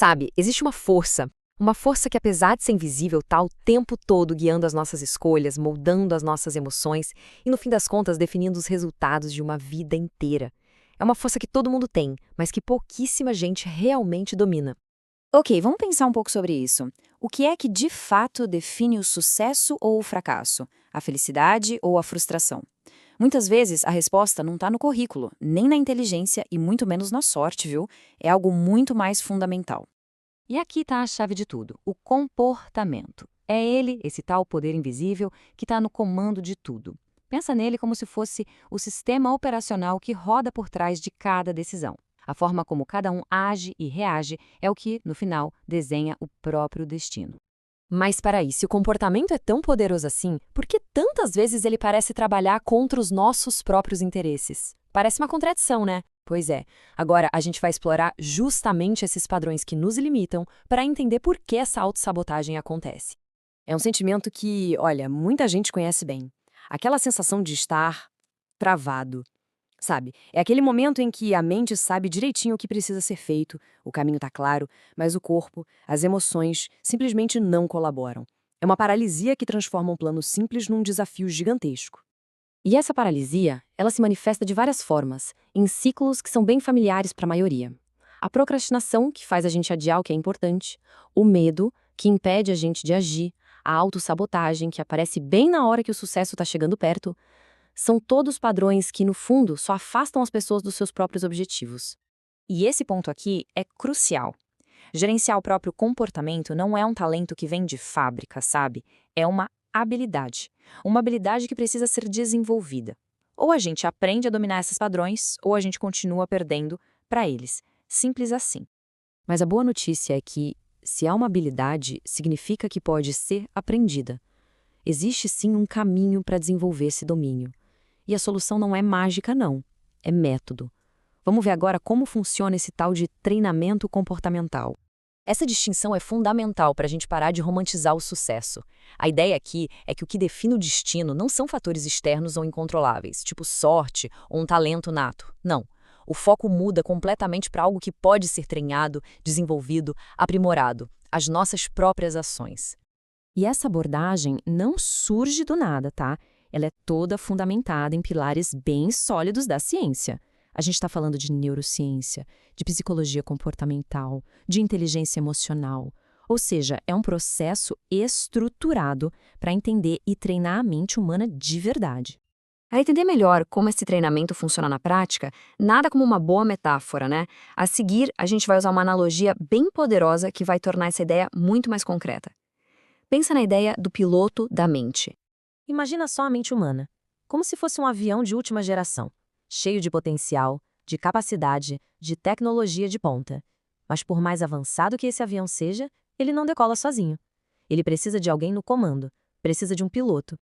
Sabe, existe uma força que apesar de ser invisível está o tempo todo guiando as nossas escolhas, moldando as nossas emoções e no fim das contas definindo os resultados de uma vida inteira. É uma força que todo mundo tem, mas que pouquíssima gente realmente domina. Ok, vamos pensar um pouco sobre isso. O que é que de fato define o sucesso ou o fracasso? A felicidade ou a frustração? Muitas vezes a resposta não está no currículo, nem na inteligência e muito menos na sorte, viu? É algo muito mais fundamental. E aqui está a chave de tudo, o comportamento. É ele, esse tal poder invisível, que está no comando de tudo. Pensa nele como se fosse o sistema operacional que roda por trás de cada decisão. A forma como cada um age e reage é o que, no final, desenha o próprio destino. Mas peraí, se o comportamento é tão poderoso assim, por que tantas vezes ele parece trabalhar contra os nossos próprios interesses? Parece uma contradição, né? Pois é. Agora a gente vai explorar justamente esses padrões que nos limitam para entender por que essa autossabotagem acontece. É um sentimento que, olha, muita gente conhece bem. Aquela sensação de estar travado, sabe? É aquele momento em que a mente sabe direitinho o que precisa ser feito, o caminho está claro, mas o corpo, as emoções, simplesmente não colaboram. É uma paralisia que transforma um plano simples num desafio gigantesco. E essa paralisia, ela se manifesta de várias formas, em ciclos que são bem familiares para a maioria. A procrastinação, que faz a gente adiar o que é importante, o medo, que impede a gente de agir, a autossabotagem, que aparece bem na hora que o sucesso está chegando perto, são todos padrões que, no fundo, só afastam as pessoas dos seus próprios objetivos. E esse ponto aqui é crucial. Gerenciar o próprio comportamento não é um talento que vem de fábrica, sabe? É uma habilidade. Uma habilidade que precisa ser desenvolvida. Ou a gente aprende a dominar esses padrões, ou a gente continua perdendo para eles. Simples assim. Mas a boa notícia é que, se há uma habilidade, significa que pode ser aprendida. Existe sim um caminho para desenvolver esse domínio. E a solução não é mágica, não. É método. Vamos ver agora como funciona esse tal de treinamento comportamental. Essa distinção é fundamental para a gente parar de romantizar o sucesso. A ideia aqui é que o que define o destino não são fatores externos ou incontroláveis, tipo sorte ou um talento nato. Não. O foco muda completamente para algo que pode ser treinado, desenvolvido, aprimorado, as nossas próprias ações. E essa abordagem não surge do nada, tá? Ela é toda fundamentada em pilares bem sólidos da ciência. A gente está falando de neurociência, de psicologia comportamental, de inteligência emocional. Ou seja, é um processo estruturado para entender e treinar a mente humana de verdade. Para entender melhor como esse treinamento funciona na prática, nada como uma boa metáfora, né? A seguir, a gente vai usar uma analogia bem poderosa que vai tornar essa ideia muito mais concreta. Pensa na ideia do piloto da mente. Imagina só a mente humana, como se fosse um avião de última geração, cheio de potencial, de capacidade, de tecnologia de ponta. Mas por mais avançado que esse avião seja, ele não decola sozinho. Ele precisa de alguém no comando, precisa de um piloto.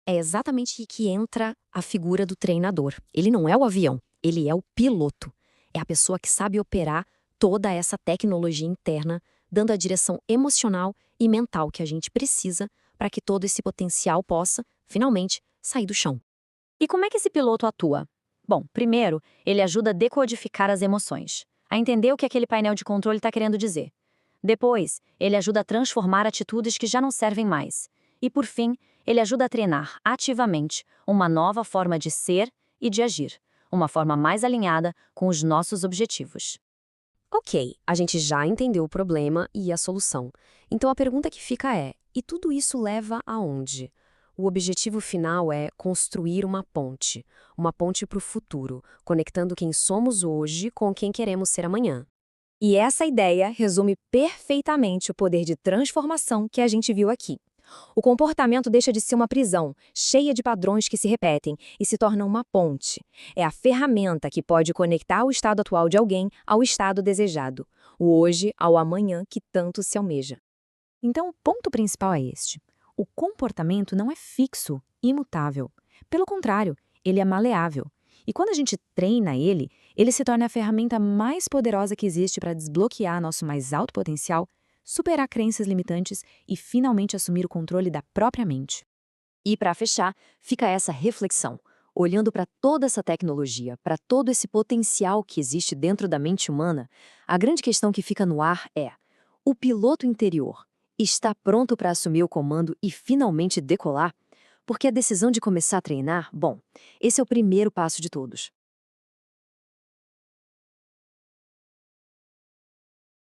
É exatamente aí que entra a figura do treinador. Ele não é o avião, ele é o piloto. É a pessoa que sabe operar toda essa tecnologia interna, dando a direção emocional e mental que a gente precisa para que todo esse potencial possa, finalmente, sair do chão. E como é que esse piloto atua? Bom, primeiro, ele ajuda a decodificar as emoções, a entender o que aquele painel de controle está querendo dizer. Depois, ele ajuda a transformar atitudes que já não servem mais. E, por fim, ele ajuda a treinar ativamente uma nova forma de ser e de agir, uma forma mais alinhada com os nossos objetivos. Ok, a gente já entendeu o problema e a solução. Então a pergunta que fica é: e tudo isso leva aonde? O objetivo final é construir uma ponte para o futuro, conectando quem somos hoje com quem queremos ser amanhã. E essa ideia resume perfeitamente o poder de transformação que a gente viu aqui. O comportamento deixa de ser uma prisão, cheia de padrões que se repetem, e se torna uma ponte. É a ferramenta que pode conectar o estado atual de alguém ao estado desejado, o hoje ao amanhã que tanto se almeja. Então, o ponto principal é este. O comportamento não é fixo, imutável. Pelo contrário, ele é maleável. E quando a gente treina ele se torna a ferramenta mais poderosa que existe para desbloquear nosso mais alto potencial, superar crenças limitantes e finalmente assumir o controle da própria mente. E para fechar, fica essa reflexão. Olhando para toda essa tecnologia, para todo esse potencial que existe dentro da mente humana, a grande questão que fica no ar é: O piloto interior está pronto para assumir o comando e finalmente decolar? Porque a decisão de começar a treinar, bom, esse é o primeiro passo de todos.